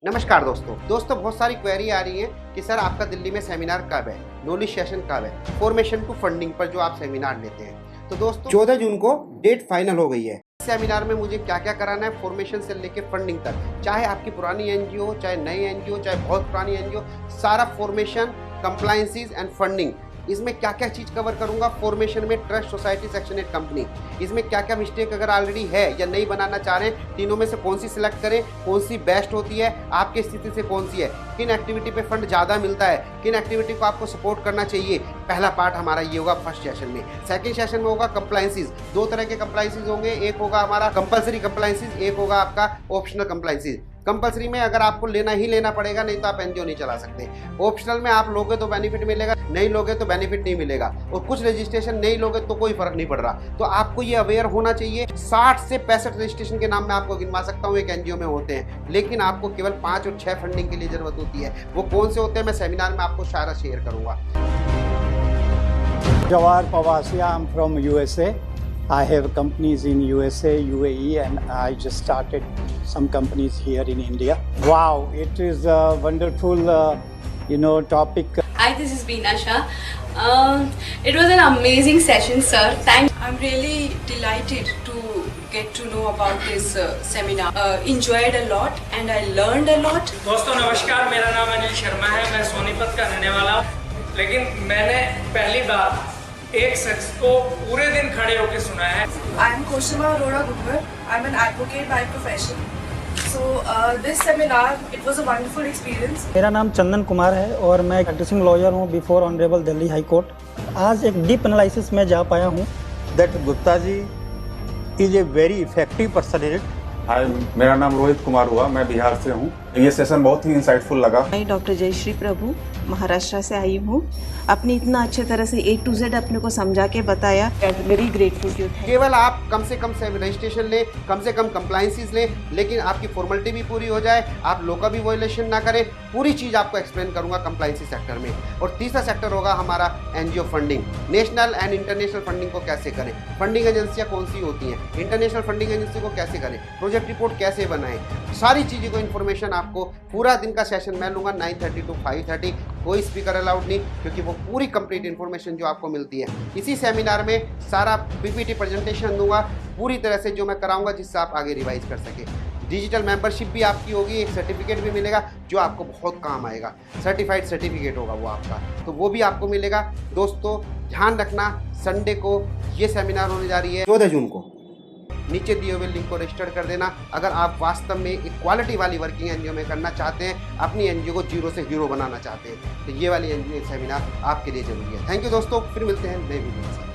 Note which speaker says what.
Speaker 1: नमस्कार दोस्तों बहुत सारी क्वेरी आ रही है कि सर आपका दिल्ली में सेमिनार कब है, नॉलेज सेशन कब है, फॉर्मेशन टू फंडिंग पर जो आप सेमिनार लेते हैं। तो दोस्तों 14 जून को डेट फाइनल हो गई है। सेमिनार में मुझे क्या क्या कराना है, फॉर्मेशन से लेके फंडिंग तक, चाहे आपकी पुरानी एनजीओ, चाहे नई एनजीओ, चाहे बहुत पुरानी एनजीओ, सारा फॉर्मेशन, कंप्लायंसेस एंड फंडिंग, इसमें क्या क्या चीज़ कवर करूंगा। फॉर्मेशन में ट्रस्ट सोसाइटी सेक्शन 8 कंपनी, इसमें क्या क्या मिस्टेक अगर ऑलरेडी है या नहीं बनाना चाह रहे हैं, तीनों में से कौन सी सिलेक्ट करें, कौन सी बेस्ट होती है, आपकी स्थिति से कौन सी है, किन एक्टिविटी पे फंड ज़्यादा मिलता है, किन एक्टिविटी को आपको सपोर्ट करना चाहिए। पहला पार्ट हमारा ये होगा फर्स्ट सेशन में। सेकंड सेशन में होगा कंप्लायंसेस। दो तरह के कंप्लायंसेस होंगे, एक होगा हमारा कंपलसरी कंप्लायंसेस, एक होगा आपका ऑप्शनल कंप्लायंसेस। कंपलसरी में अगर आपको लेना ही लेना पड़ेगा, नहीं तो आप एनजीओ नहीं चला सकते। ऑप्शनल में आप लोगे तो बेनिफिट मिलेगा, नहीं लोगे तो बेनिफिट नहीं मिलेगा। और कुछ रजिस्ट्रेशन नहीं लोगे तो कोई फर्क नहीं पड़ रहा। तो आपको ये अवेयर होना चाहिए। 60 से 65 रजिस्ट्रेशन के नाम मैं आपको गिनवा सकता हूँ एक एनजीओ में होते हैं, लेकिन आपको केवल 5 और 6 फंडिंग के लिए जरूरत होती है। वो कौन से होते हैं मैं सेमिनार में आपको सारा शेयर करूंगा।
Speaker 2: Jawar Pavasia, I'm from USA. I have companies in USA, UAE, and I just started some companies here in India. Wow, it is a wonderful, topic.
Speaker 3: Hi, this is Beena Shah. It was an amazing session, sir.
Speaker 4: I'm really delighted to get to know about this seminar. Enjoyed a lot and I learned a lot.
Speaker 5: दोस्तों नमस्कार, मेरा नाम अनिल शर्मा है। मैं सोनीपत का रहने वाला हूँ, लेकिन मैंने पहली बार एक शख्स को पूरे दिन खड़े होकर सुना है।
Speaker 6: I am Koshima Arora Gupar. I'm an advocate by profession. So this seminar, it was a wonderful experience.
Speaker 7: मेरा नाम चंदन कुमार है और मैं प्रैक्टिसिंग लॉयर हूँ before honourable Delhi high court. आज एक डीप एनालिसिस में जा पाया हूँ।
Speaker 8: That Gupta ji is a very effective personality.
Speaker 9: हाय, मेरा नाम रोहित कुमार हुआ, मैं बिहार से हूँ। ये सेशन बहुत ही इंसाइटफुल लगा।
Speaker 10: मैं डॉक्टर जयश्री प्रभु महाराष्ट्र से आई हूँ। आपने इतना अच्छे तरह से A to Z अपने को समझा के बताया। Very grateful to you.
Speaker 1: केवल आप कम से कम रजिस्ट्रेशन लें, कम से कम कंप्लायंसेस लें, लेकिन आपकी फॉर्मेलिटी भी पूरी हो जाए, आप लॉ का भी वायलेशन ना करें। पूरी चीज़ आपको एक्सप्लेन करूंगा कंप्लायंसेस सेक्टर में। और तीसरा सेक्टर होगा हमारा NGO funding. National and international funding को कैसे करें, फंडिंग एजेंसियाँ कौन सी होती हैं, इंटरनेशनल फंडिंग एजेंसी को कैसे करें, प्रोजेक्ट रिपोर्ट कैसे बनाएं, सारी चीज़ों को इन्फॉर्मेशन आपको पूरा दिन का सेशन मैं लूँगा 9:30 to 5:30। कोई स्पीकर अलाउड नहीं, क्योंकि वो पूरी कंप्लीट इन्फॉर्मेशन जो आपको मिलती है इसी सेमिनार में सारा पीपीटी प्रेजेंटेशन दूंगा पूरी तरह से जो मैं कराऊंगा, जिससे आप आगे रिवाइज कर सके। डिजिटल मेंबरशिप भी आपकी होगी, एक सर्टिफिकेट भी मिलेगा जो आपको बहुत काम आएगा। सर्टिफाइड सर्टिफिकेट होगा वो आपका, तो वो भी आपको मिलेगा। दोस्तों ध्यान रखना, संडे को ये सेमिनार होने जा रही है 14 जून को। नीचे दिए हुए लिंक को रजिस्टर कर देना अगर आप वास्तव में एक क्वालिटी वाली वर्किंग एनजीओ में करना चाहते हैं, अपनी एनजीओ को जीरो से हीरो बनाना चाहते हैं, तो ये वाली एनजीओ सेमिनार आपके लिए जरूरी है। थैंक यू दोस्तों, फिर मिलते हैं नए वीडियो के साथ।